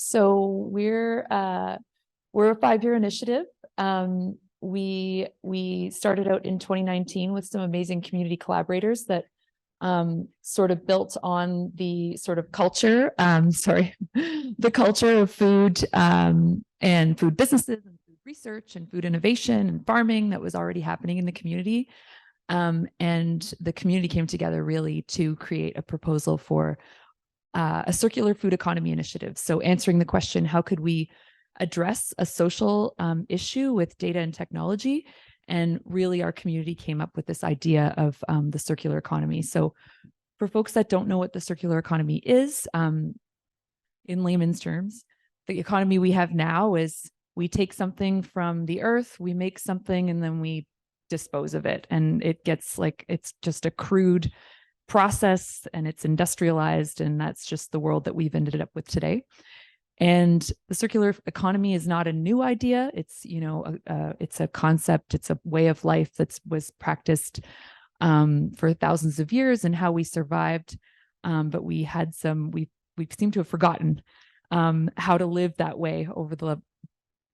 So we're a 5-year initiative. We started out in 2019 with some amazing community collaborators that sort of built on the sort of culture, the culture of food and food businesses and food research and food innovation and farming that was already happening in the community. And the community came together really to create a proposal for a circular food economy initiative. So answering the question, how could we address a social issue with data and technology? And really our community came up with this idea of the circular economy. So for folks that don't know what the circular economy is, in layman's terms, the economy we have now is we take something from the earth, we make something, and then we dispose of it. And it gets like, it's just a crude process and it's industrialized, and that's just the world that we've ended up with today. And the circular economy is not a new idea. It's, it's a concept, it's a way of life that was practiced for thousands of years and how we survived. But we seem to have forgotten how to live that way over the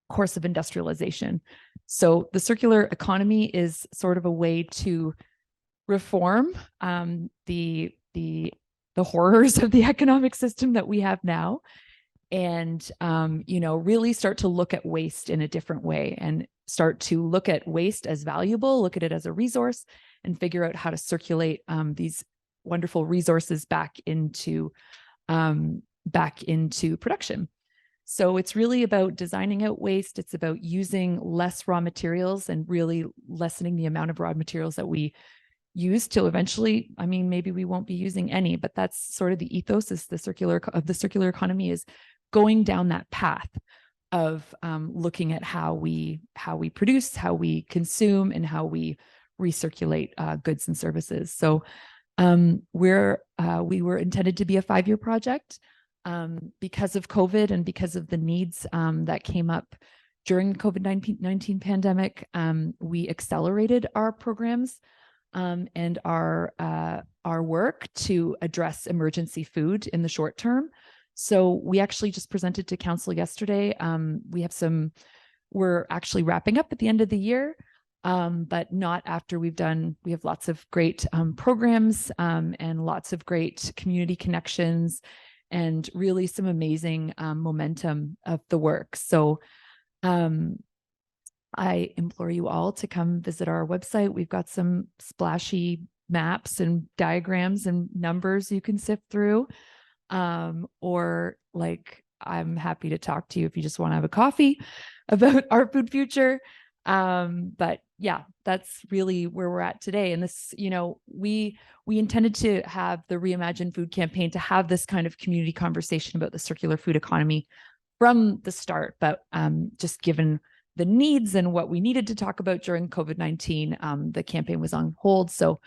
course of industrialization. So the circular economy is sort of a way to reform the horrors of the economic system that we have now, and really start to look at waste in a different way and start to look at waste as valuable, look at it as a resource, and figure out how to circulate these wonderful resources back into production. So it's really about designing out waste. It's about using less raw materials and really lessening the amount of raw materials that we use till eventually, maybe we won't be using any, but that's sort of the ethos of the circular economy, is going down that path of looking at how we produce, how we consume, and how we recirculate goods and services. So we were intended to be a 5-year project. Because of COVID and because of the needs that came up during the COVID-19 pandemic, we accelerated our programs and our work to address emergency food in the short term. So we actually just presented to council yesterday. We're actually wrapping up at the end of the year, but not after we have lots of great programs and lots of great community connections and really some amazing momentum of the work. So I implore you all to come visit our website. We've got some splashy maps and diagrams and numbers you can sift through. Or I'm happy to talk to you if you just want to have a coffee about our food future. But yeah, that's really where we're at today. And this, we intended to have the Reimagine Food campaign to have this kind of community conversation about the circular food economy from the start. But just given the needs and what we needed to talk about during COVID-19, the campaign was on hold. So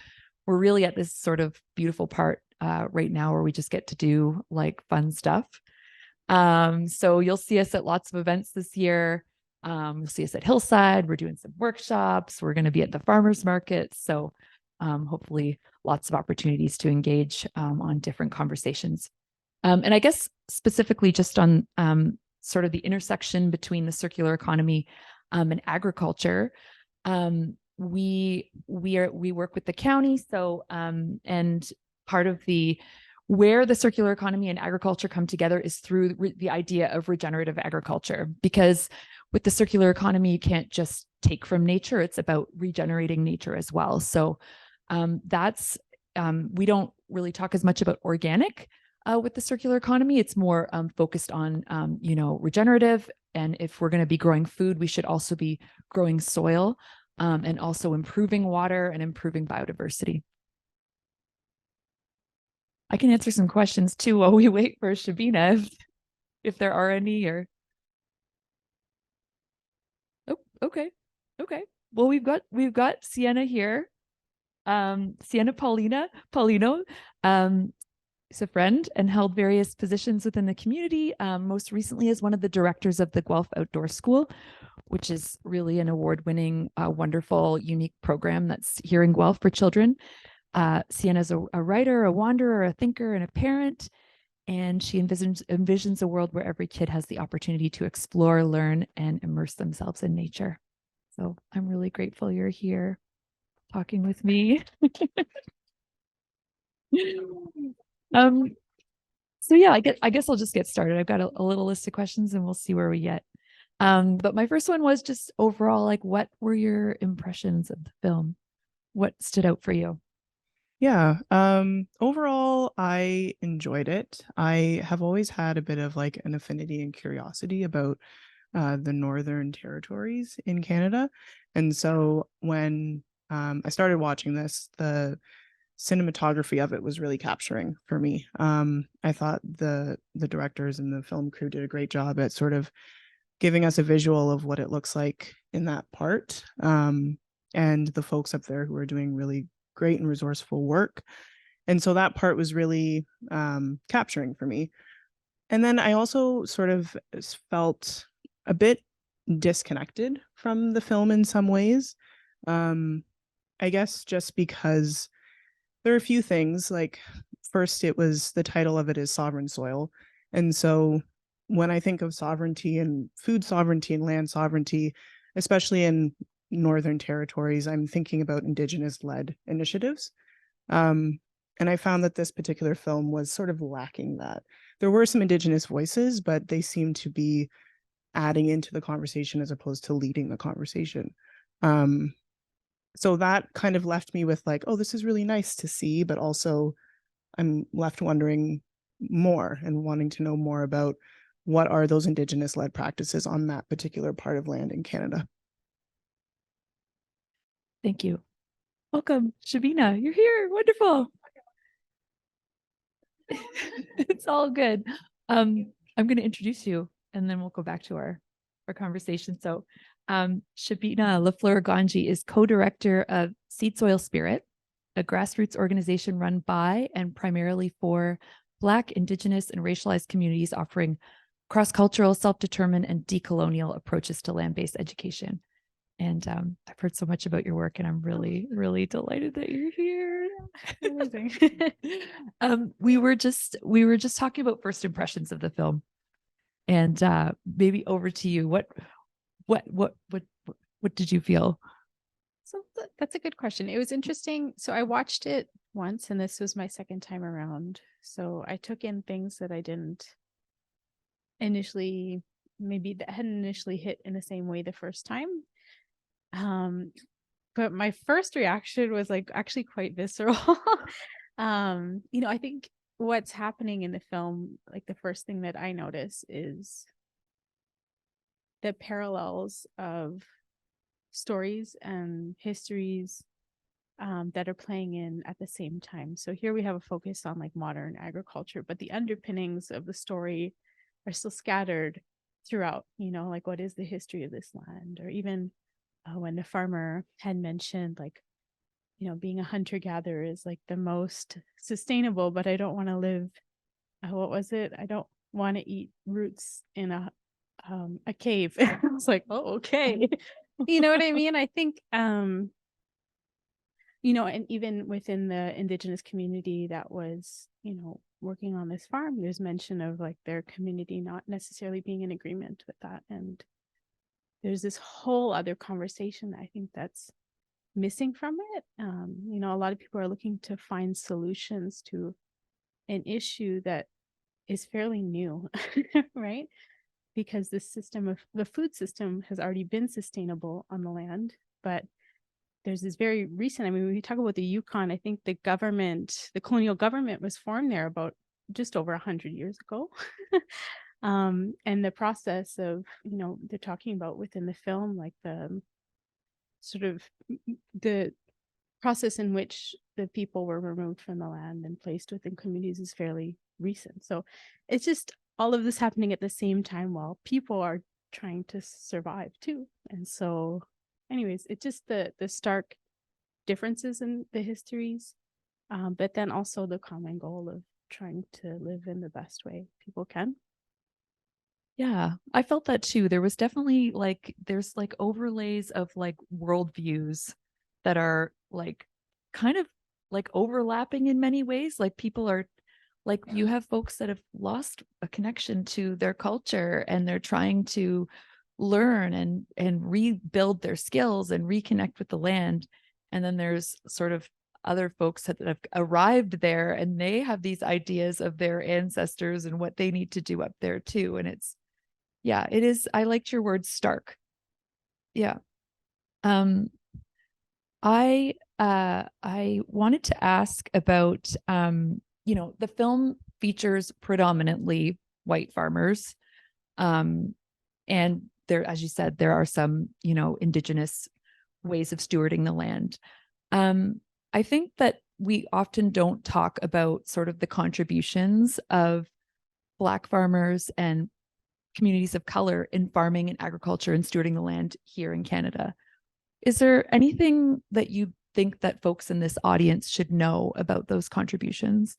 we're really at this sort of beautiful part right now where we just get to do fun stuff. So you'll see us at lots of events this year. You'll see us at Hillside. We're doing some workshops. We're going to be at the farmers market. So hopefully lots of opportunities to engage on different conversations. And I guess specifically just on sort of the intersection between the circular economy and agriculture, we work with the county. So and part of where the circular economy and agriculture come together is through the idea of regenerative agriculture, because with the circular economy, you can't just take from nature. It's about regenerating nature as well. So we don't really talk as much about organic with the circular economy. It's more focused on, regenerative. And if we're going to be growing food, we should also be growing soil and also improving water and improving biodiversity. I can answer some questions too while we wait for Shabina, if there are any. Or okay. Well, we've got Sienna here. Sienna Paulino is a friend and held various positions within the community. Most recently as one of the directors of the Guelph Outdoor School, which is really an award-winning, wonderful, unique program that's here in Guelph for children. Sienna's a writer, a wanderer, a thinker, and a parent. And she envisions a world where every kid has the opportunity to explore, learn, and immerse themselves in nature. So I'm really grateful you're here talking with me. um, so yeah, I guess I'll just get started. I've got a little list of questions and we'll see where we get. But my first one was just overall, like, what were your impressions of the film? What stood out for you? Yeah, overall, I enjoyed it. I have always had a bit of like an affinity and curiosity about the Northern Territories in Canada. And so when I started watching this, the cinematography of it was really capturing for me. I thought the directors and the film crew did a great job at sort of giving us a visual of what it looks like in that part. And the folks up there who are doing really great and resourceful work. And so that part was really capturing for me. And then I also sort of felt a bit disconnected from the film in some ways. I guess just because there are a few things. Like, first, it was the title of it is Sovereign Soil. And so when I think of sovereignty and food sovereignty and land sovereignty, especially in Northern Territories, I'm thinking about Indigenous led initiatives. Um, and I found that this particular film was sort of lacking that. There were some Indigenous voices, but they seemed to be adding into the conversation as opposed to leading the conversation. Um, so that kind of left me with like, oh, this is really nice to see, but also I'm left wondering more and wanting to know more about what are those Indigenous led practices on that particular part of land in Canada. Thank you. Welcome, Shabina. You're here. Wonderful. It's all good. I'm going to introduce you and then we'll go back to our conversation. So Shabina Lafleur-Gangji is co-director of Seed Soil Spirit, a grassroots organization run by and primarily for Black, Indigenous, and racialized communities offering cross-cultural, self-determined, and decolonial approaches to land-based education. And I've heard so much about your work and I'm really, really delighted that you're here. Amazing. We were just talking about first impressions of the film. And maybe over to you. What did you feel? So that's a good question. It was interesting. So I watched it once and this was my second time around. So I took in things that I didn't initially, maybe that hadn't initially hit in the same way the first time. But my first reaction was like actually quite visceral. I think what's happening in the film, like the first thing that I notice is the parallels of stories and histories that are playing in at the same time. So here we have a focus on like modern agriculture, but the underpinnings of the story are still scattered throughout, like what is the history of this land? Or even when the farmer had mentioned like, being a hunter-gatherer is like the most sustainable, but I don't want to live, what was it? I don't want to eat roots in a cave. I was like, oh, okay. You know what I mean? I think, and even within the Indigenous community that was, working on this farm, there's mention of like their community not necessarily being in agreement with that. And there's this whole other conversation that I think that's missing from it. A lot of people are looking to find solutions to an issue that is fairly new, right? Because the food system has already been sustainable on the land, but there's this very recent, when we talk about the Yukon, I think the colonial government was formed there about just over 100 years ago. And the process of, they're talking about within the film, like the sort of the process in which the people were removed from the land and placed within communities is fairly recent. So it's just all of this happening at the same time while people are trying to survive too. And so anyways, it's just the stark differences in the histories, but then also the common goal of trying to live in the best way people can. Yeah, I felt that too. There was definitely there's like overlays of like worldviews that are like kind of like overlapping in many ways. Like people are like you have folks that have lost a connection to their culture and they're trying to learn and rebuild their skills and reconnect with the land. And then there's sort of other folks that have arrived there and they have these ideas of their ancestors and what they need to do up there too. And it's, yeah, it is. I liked your word stark. Yeah. I wanted to ask about, the film features predominantly white farmers. And there, as you said, there are some, Indigenous ways of stewarding the land. I think that we often don't talk about sort of the contributions of Black farmers and communities of color in farming and agriculture and stewarding the land here in Canada. Is there anything that you think that folks in this audience should know about those contributions?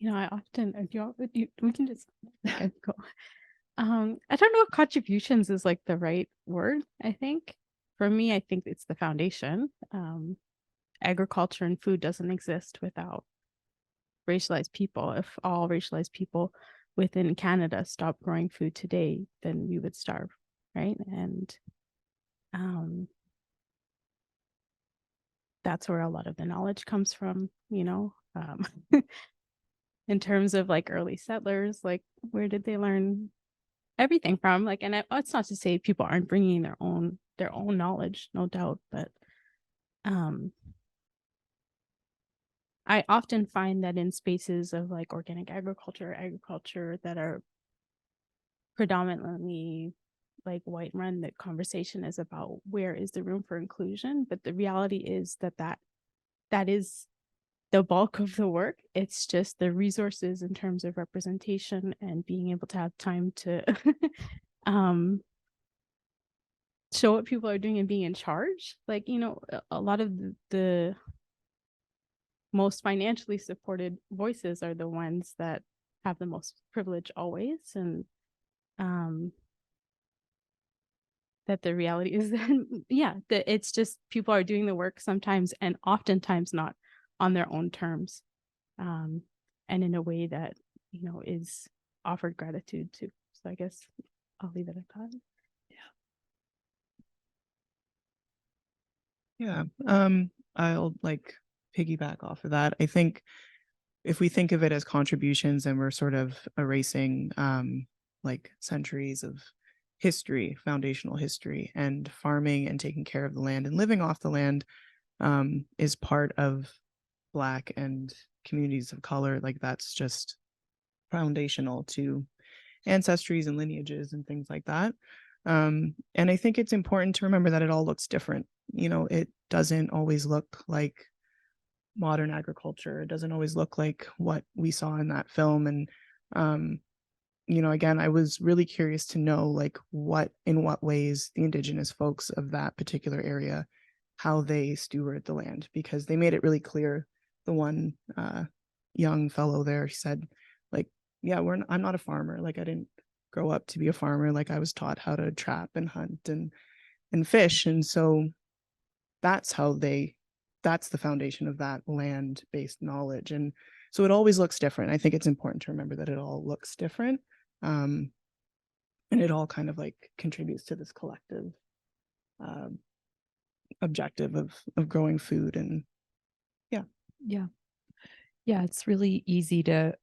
I often, we can just go. I don't know if contributions is like the right word. I think for me, I think it's the foundation. Agriculture and food doesn't exist without racialized people. If all racialized people within Canada stopped growing food today, then we would starve, right? And that's where a lot of the knowledge comes from, in terms of like early settlers, like where did they learn everything from? Like, and it's not to say people aren't bringing their own knowledge, no doubt, but I often find that in spaces of like organic agriculture that are predominantly like white run, the conversation is about where is the room for inclusion, but the reality is that is the bulk of the work. It's just the resources in terms of representation and being able to have time to show what people are doing and being in charge. Like, a lot of the most financially supported voices are the ones that have the most privilege always. And that the reality is that, that it's just people are doing the work sometimes and oftentimes not on their own terms, and in a way that, is offered gratitude to. So I guess I'll leave it at that. Yeah. I'll like piggyback off of that. I think if we think of it as contributions and we're sort of erasing like centuries of history, foundational history, and farming and taking care of the land and living off the land is part of Black and communities of color. Like that's just foundational to ancestries and lineages and things like that. And I think it's important to remember that it all looks different. It doesn't always look like modern agriculture. It doesn't always look like what we saw in that film. And again, I was really curious to know like in what ways the Indigenous folks of that particular area, how they steward the land, because they made it really clear. The one young fellow there, he said, like, yeah, I'm not a farmer. Like I didn't grow up to be a farmer. Like I was taught how to trap and hunt and fish. And so that's the foundation of that land-based knowledge. And so it always looks different. I think it's important to remember that it all looks different. And it all kind of like contributes to this collective objective of growing food. And yeah, it's really easy to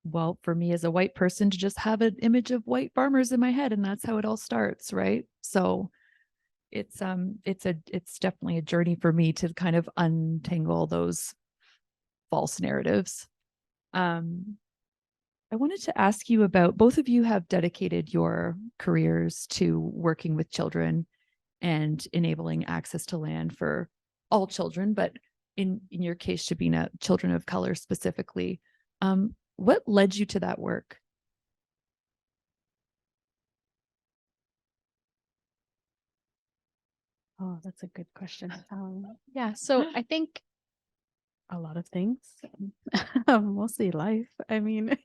well, for me as a white person, to just have an image of white farmers in my head, and that's how it all starts, right? So it's definitely a journey for me to kind of untangle those false narratives. I wanted to ask you about, both of you have dedicated your careers to working with children and enabling access to land for all children, but in your case, Shabina, children of color specifically. What led you to that work? Oh, that's a good question. Yeah, so I think a lot of things, mostly life. I mean,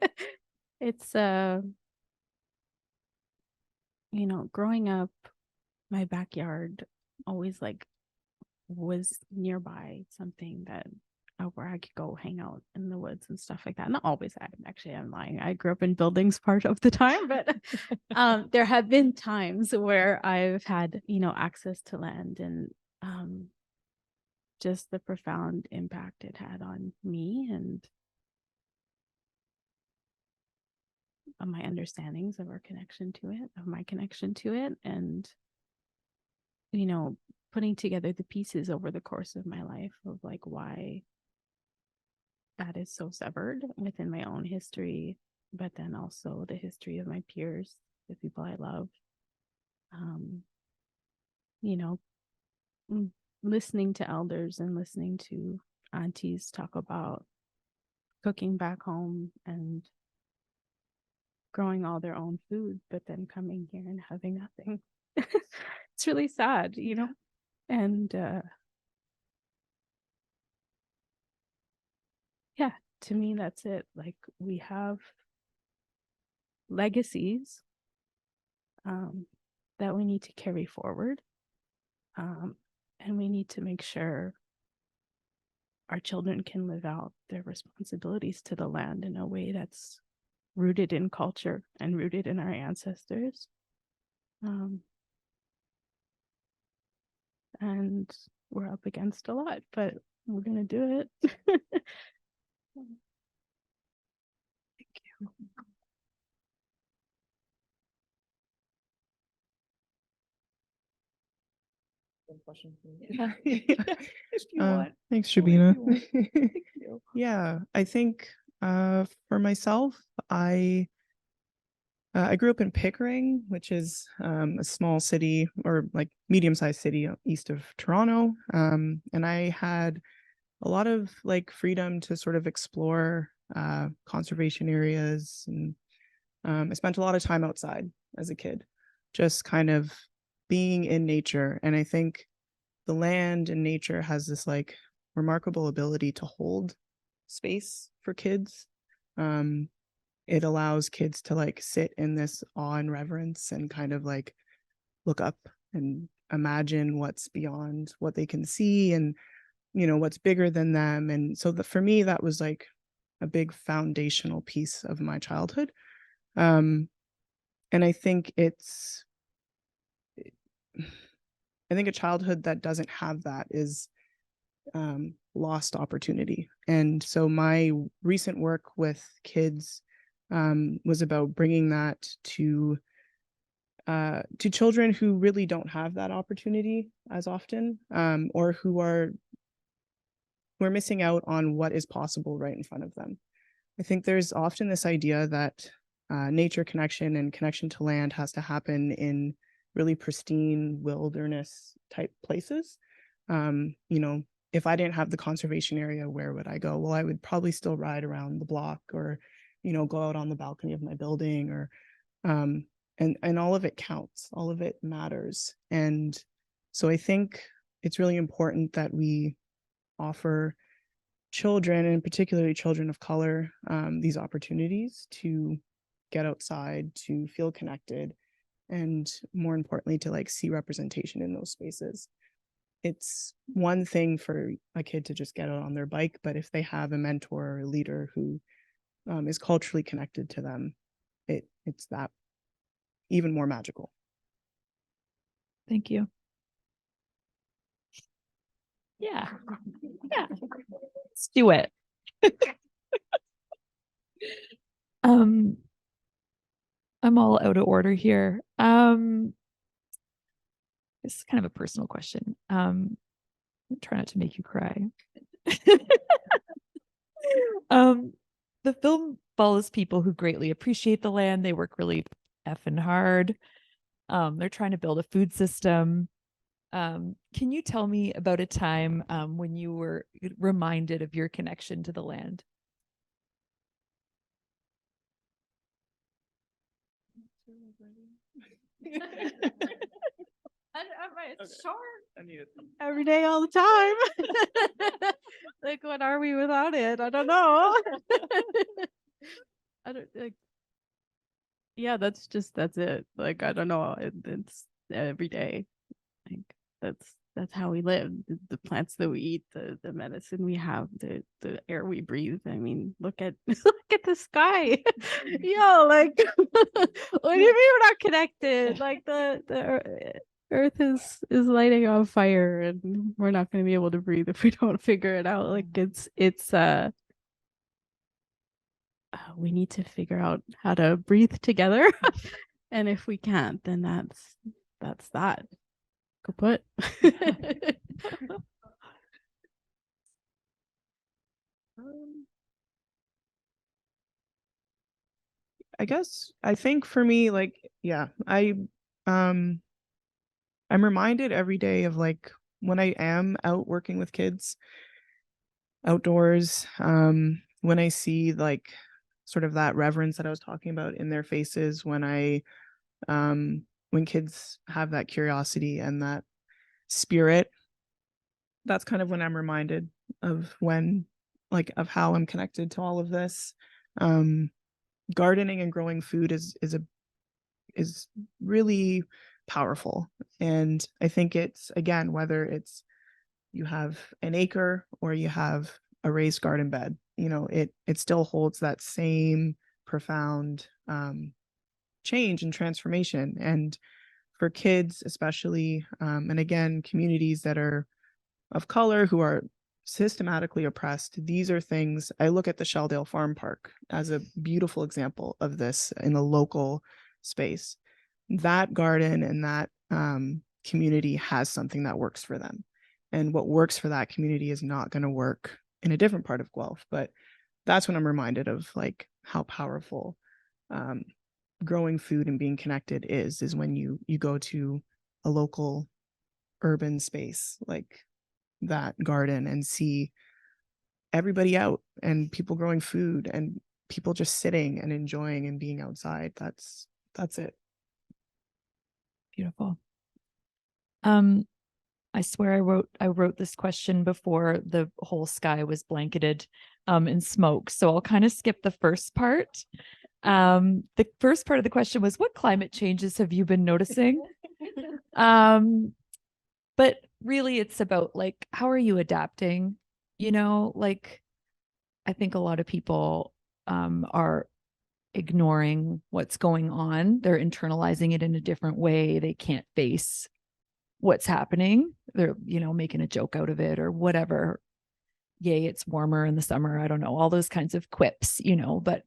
it's growing up, my backyard always like was nearby, something that where I could go hang out in the woods and stuff like that. Not always. I'm lying. I grew up in buildings part of the time, but there have been times where I've had, access to land, and just the profound impact it had on me and on my understandings of our connection to it, of my connection to it, and putting together the pieces over the course of my life of like why that is so severed within my own history, but then also the history of my peers, the people I love. Listening to elders and listening to aunties talk about cooking back home and growing all their own food, but then coming here and having nothing. It's really sad, And yeah, to me, that's it. Like, we have legacies that we need to carry forward. And we need to make sure our children can live out their responsibilities to the land in a way that's rooted in culture and rooted in our ancestors. And we're up against a lot, but we're going to do it. Thank you. Thanks, Shabina. Yeah, I think for myself, I grew up in Pickering, which is a small city or like medium-sized city east of Toronto. And I had a lot of like freedom to sort of explore conservation areas. And I spent a lot of time outside as a kid, just kind of being in nature. And I think the land and nature has this like remarkable ability to hold space for kids. It allows kids to like sit in this awe and reverence and kind of like look up and imagine what's beyond what they can see and what's bigger than them. And so for me, that was like a big foundational piece of my childhood. And I think a childhood that doesn't have that is lost opportunity. And so my recent work with kids was about bringing that to children who really don't have that opportunity as often, or who are missing out on what is possible right in front of them. I think there's often this idea that nature connection and connection to land has to happen in really pristine wilderness type places. If I didn't have the conservation area, where would I go? Well, I would probably still ride around the block or, go out on the balcony of my building or, and all of it counts, all of it matters. And so I think it's really important that we offer children, and particularly children of color, these opportunities to get outside, to feel connected, and more importantly, to like see representation in those spaces. It's one thing for a kid to just get out on their bike, but if they have a mentor or a leader who is culturally connected to them, it's that even more magical. Thank you. Yeah. Let's do it. I'm all out of order here. This is kind of a personal question. I'm trying not to make you cry. The film follows people who greatly appreciate the land. They work really effing hard. They're trying to build a food system. Can you tell me about a time when you were reminded of your connection to the land? Every day, all the time. Like, what are we without it? I don't know. I don't like. Yeah, that's it. Like, I don't know. It's every day. Like, that's how we live. The plants that we eat, the medicine we have, the air we breathe. I mean, look at look at the sky. Yo, like what do you mean we're not connected? Like the earth is lighting on fire, and we're not going to be able to breathe if we don't figure it out. Like it's we need to figure out how to breathe together. And if we can't, then that's that. Kaput. I guess I think for me, like, yeah, I'm reminded every day of like when I am out working with kids outdoors, when I see like sort of that reverence that I was talking about in their faces, when kids have that curiosity and that spirit, that's kind of when I'm reminded of of how I'm connected to all of this. Gardening and growing food is really powerful. And I think it's, again, whether it's you have an acre or you have a raised garden bed, it still holds that same profound change and transformation. And for kids especially, and again, communities that are of color who are systematically oppressed, these are things. I look at the Shelldale Farm Park as a beautiful example of this in a local space. That garden and that community has something that works for them. And what works for that community is not going to work in a different part of Guelph. But that's when I'm reminded of like how powerful growing food and being connected is when you go to a local urban space like that garden and see everybody out and people growing food and people just sitting and enjoying and being outside. That's it. Beautiful. I swear I wrote this question before the whole sky was blanketed in smoke. So I'll kind of skip the first part. The first part of the question was, what climate changes have you been noticing? But really it's about like, how are you adapting? Like I think a lot of people are ignoring what's going on. They're internalizing it in a different way. They can't face what's happening. They're, making a joke out of it or whatever. Yay, it's warmer in the summer. I don't know, all those kinds of quips, but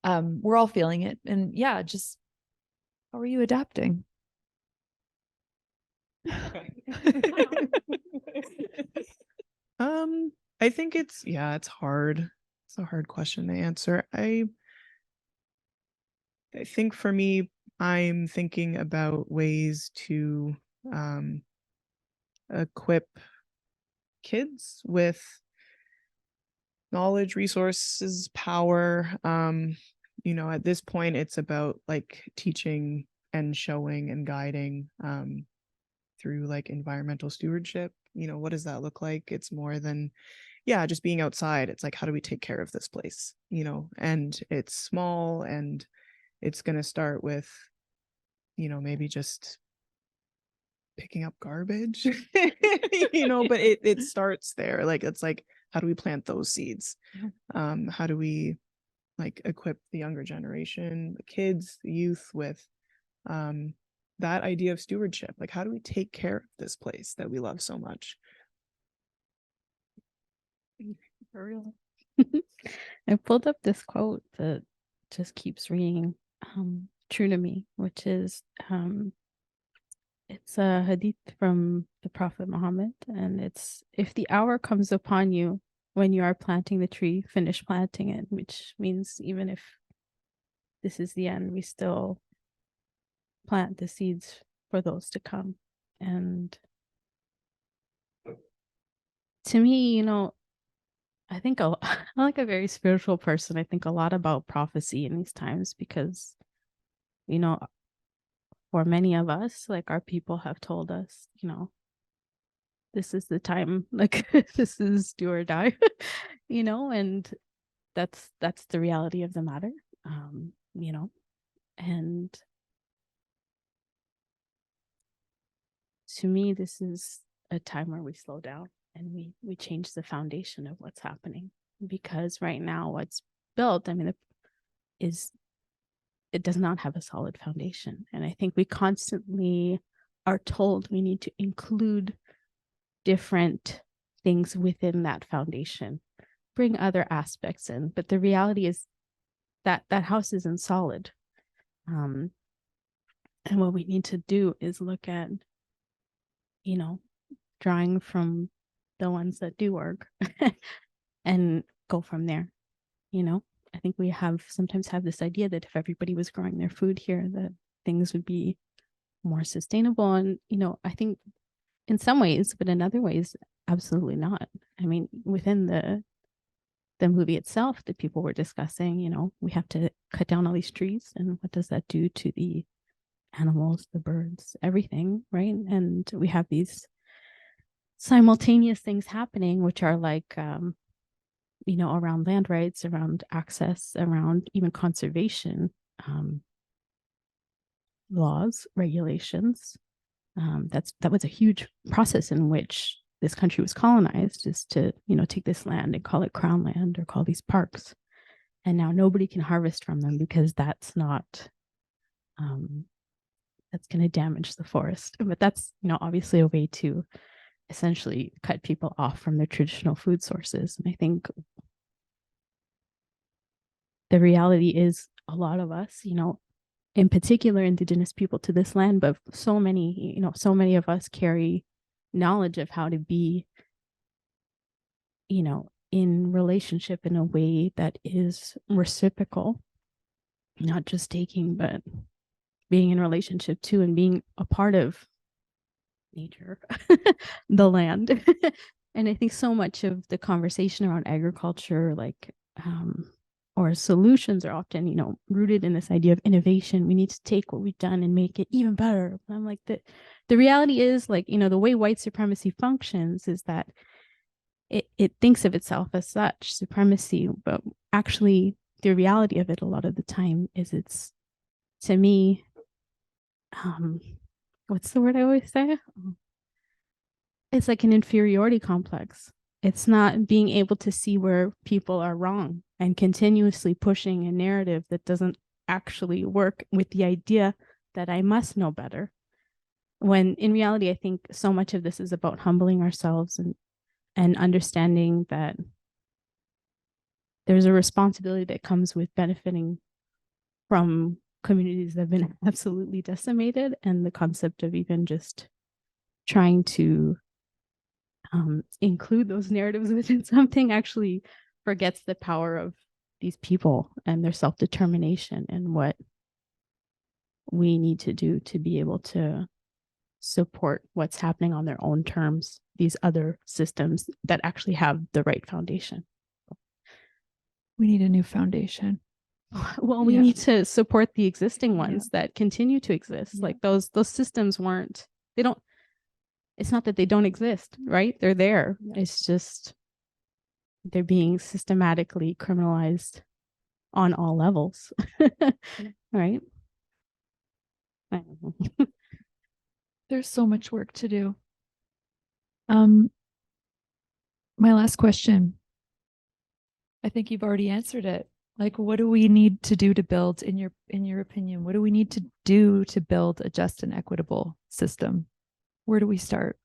we're all feeling it. And yeah, just how are you adapting? I think it's hard. It's a hard question to answer. I think for me, I'm thinking about ways to equip kids with knowledge, resources, power. At this point, it's about like teaching and showing and guiding through like environmental stewardship. What does that look like? It's more than just being outside. It's like, how do we take care of this place? And it's small, and it's going to start with maybe just picking up garbage. But it starts there. Like, it's like, how do we plant those seeds? How do we like equip the younger generation, the kids, the youth with that idea of stewardship? Like, how do we take care of this place that we love so much? For real. I pulled up this quote that just keeps ringing true to me, which is it's a hadith from the Prophet Muhammad, and it's, if the hour comes upon you when you are planting the tree, finish planting it, which means even if this is the end, we still plant the seeds for those to come. And to me, I think I'm like a very spiritual person. I think a lot about prophecy in these times because, for many of us, like our people have told us, this is the time, like this is do or die, and that's the reality of the matter, and to me, this is a time where we slow down and we change the foundation of what's happening, because right now what's built, I mean, it does not have a solid foundation. And I think we constantly are told we need to include different things within that foundation, bring other aspects in. But the reality is that that house isn't solid. And what we need to do is look at, drawing from the ones that do work and go from there. I think we sometimes have this idea that if everybody was growing their food here, that things would be more sustainable. And, I think in some ways, but in other ways, absolutely not. I mean, within the movie itself that people were discussing, we have to cut down all these trees, and what does that do to the animals, the birds, everything, right? And we have these simultaneous things happening, which are like, around land rights, around access, around even conservation laws, regulations. That was a huge process in which this country was colonized, is to, take this land and call it crown land or call these parks. And now nobody can harvest from them because that's not, that's going to damage the forest. But that's, obviously a way to essentially cut people off from their traditional food sources. And I think the reality is a lot of us, in particular Indigenous people to this land, but so many of us carry knowledge of how to be, in relationship in a way that is reciprocal, not just taking, but being in relationship to and being a part of nature, the land. And I think so much of the conversation around agriculture, or solutions, are often, rooted in this idea of innovation. We need to take what we've done and make it even better. And I'm like, the reality is, the way white supremacy functions is that it thinks of itself as such, supremacy, but actually the reality of it a lot of the time is it's, to me, what's the word I always say? It's like an inferiority complex. It's not being able to see where people are wrong and continuously pushing a narrative that doesn't actually work with the idea that I must know better. When in reality, I think so much of this is about humbling ourselves and understanding that there's a responsibility that comes with benefiting from communities that have been absolutely decimated, and the concept of even just trying to include those narratives within something actually forgets the power of these people and their self-determination and what we need to do to be able to support what's happening on their own terms, these other systems that actually have the right foundation. We need a new foundation. Well, we need to support the existing ones that continue to exist. Like those systems it's not that they don't exist, right? They're there. It's just they're being systematically criminalized on all levels. Right? I don't know. There's so much work to do. My last question. I think you've already answered it. Like, what do we need to do to build, in your opinion, what do we need to do to build a just and equitable system? Where do we start?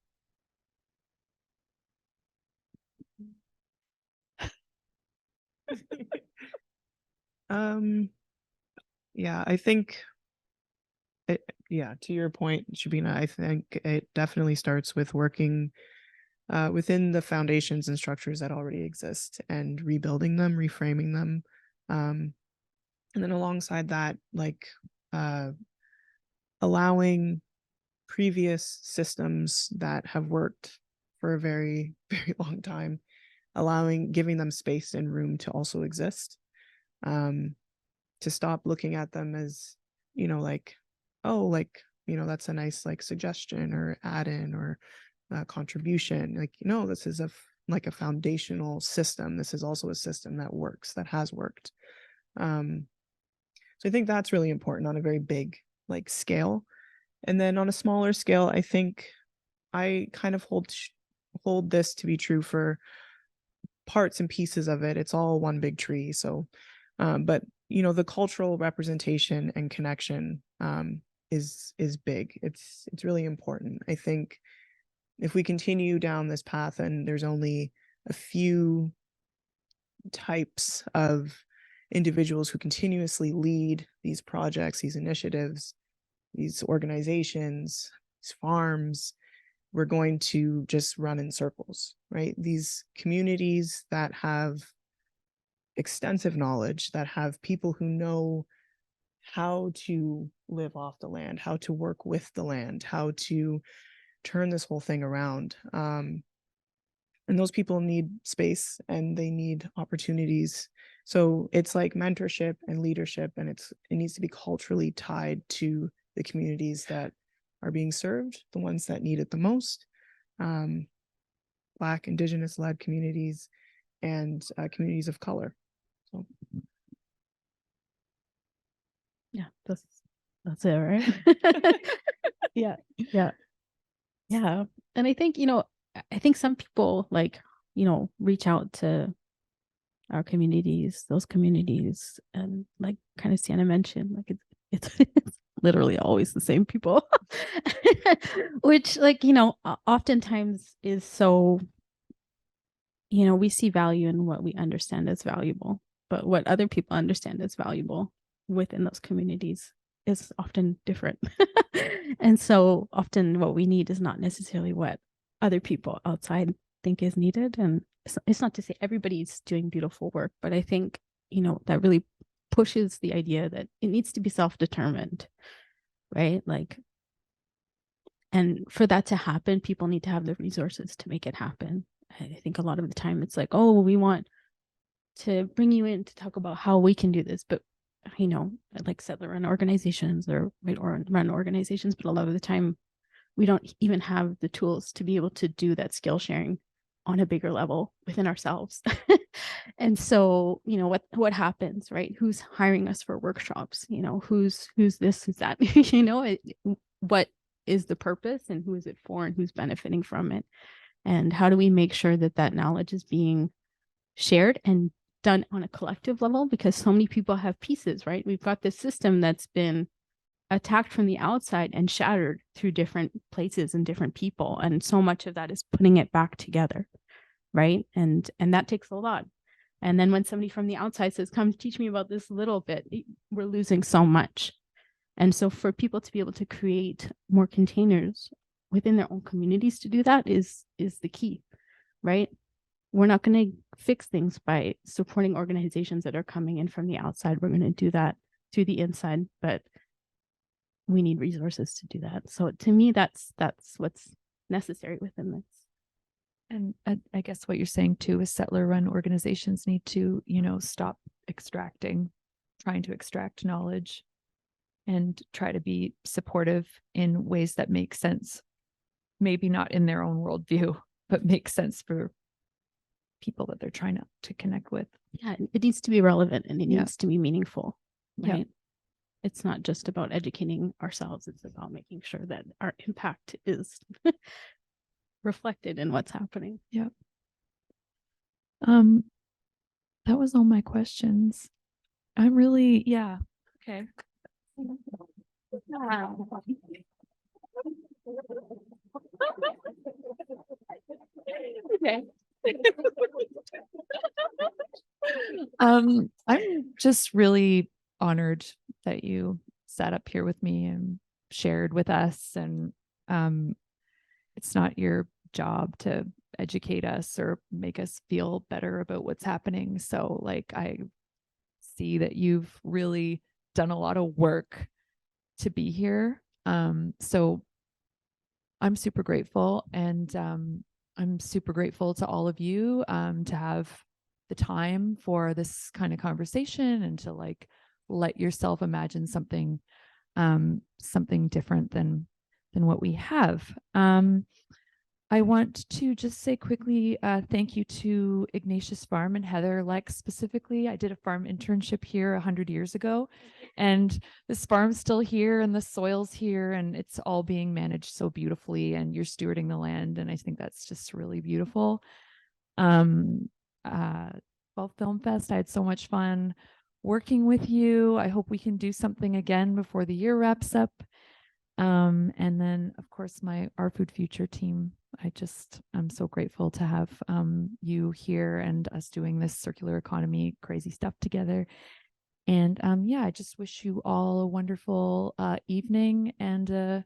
I think to your point, Shabina, I think it definitely starts with working within the foundations and structures that already exist and rebuilding them, reframing them. And then alongside that, allowing previous systems that have worked for a very, very long time, giving them space and room to also exist, to stop looking at them as, that's a nice suggestion or add-in or contribution. This is a foundational system. This is also a system that works, that has worked. So I think that's really important on a very big scale. And then on a smaller scale, I think I kind of hold this to be true for parts and pieces of it. It's all one big tree. So, but you know, the cultural representation and connection is big. It's really important. I think if we continue down this path and there's only a few types of individuals who continuously lead these projects, these initiatives, these organizations, these farms, we're going to just run in circles, right? These communities that have extensive knowledge, that have people who know how to live off the land, how to work with the land, how to turn this whole thing around. And those people need space and they need opportunities. So it's like mentorship and leadership, and it needs to be culturally tied to the communities that are being served, the ones that need it the most, Black, Indigenous-led communities, and communities of color. So, Yeah, that's it, right? Yeah. And I think, I think some people reach out to our communities, those communities, and like kind of Sienna mentioned, like it's literally always the same people, which oftentimes is so, we see value in what we understand as valuable, but what other people understand as valuable within those communities is often different. And so often what we need is not necessarily what other people outside think is needed. And it's not to say everybody's doing beautiful work, but I think, that really pushes the idea that it needs to be self-determined, right? And for that to happen, people need to have the resources to make it happen. I think a lot of the time it's like, oh, we want to bring you in to talk about how we can do this, but like settler-run organizations or run organizations, but a lot of the time we don't even have the tools to be able to do that skill sharing on a bigger level within ourselves. And so, what happens, right? Who's hiring us for workshops? Who's this, who's that? What is the purpose and who is it for and who's benefiting from it? And how do we make sure that that knowledge is being shared and done on a collective level? Because so many people have pieces, right? We've got this system that's been attacked from the outside and shattered through different places and different people. And so much of that is putting it back together, right? And that takes a lot. And then when somebody from the outside says, come teach me about this little bit, we're losing so much. And so for people to be able to create more containers within their own communities to do that is the key, right? We're not going to fix things by supporting organizations that are coming in from the outside. We're going to do that through the inside, but we need resources to do that. So to me, that's what's necessary within this. And I guess what you're saying too is settler-run organizations need to, stop trying to extract knowledge and try to be supportive in ways that make sense. Maybe not in their own worldview, but make sense for people that they're trying to connect with. Yeah, it needs to be relevant and it needs to be meaningful, right? Yeah. It's not just about educating ourselves. It's about making sure that our impact is reflected in what's happening. Yeah. That was all my questions. I'm really, yeah. Okay. Okay. I'm just really honored that you sat up here with me and shared with us. And it's not your job to educate us or make us feel better about what's happening. So I see that you've really done a lot of work to be here. So I'm super grateful, and I'm super grateful to all of you to have the time for this kind of conversation and to let yourself imagine something different than what we have. I want to just say quickly, thank you to Ignatius Farm and Heather Lex specifically. I did a farm internship here 100 years ago, and this farm's still here and the soil's here and it's all being managed so beautifully, and you're stewarding the land. And I think that's just really beautiful. Guelph Film Fest, I had so much fun working with you. I hope we can do something again before the year wraps up. And then of course our Food Future team. I'm so grateful to have you here and us doing this circular economy crazy stuff together. And yeah, I just wish you all a wonderful evening. And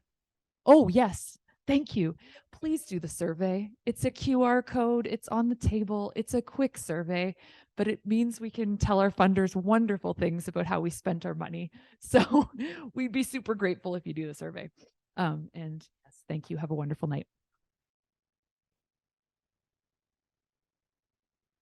oh yes, thank you. Please do the survey. It's a QR code. It's on the table. It's a quick survey, but it means we can tell our funders wonderful things about how we spent our money. So we'd be super grateful if you do the survey. And yes, thank you. Have a wonderful night.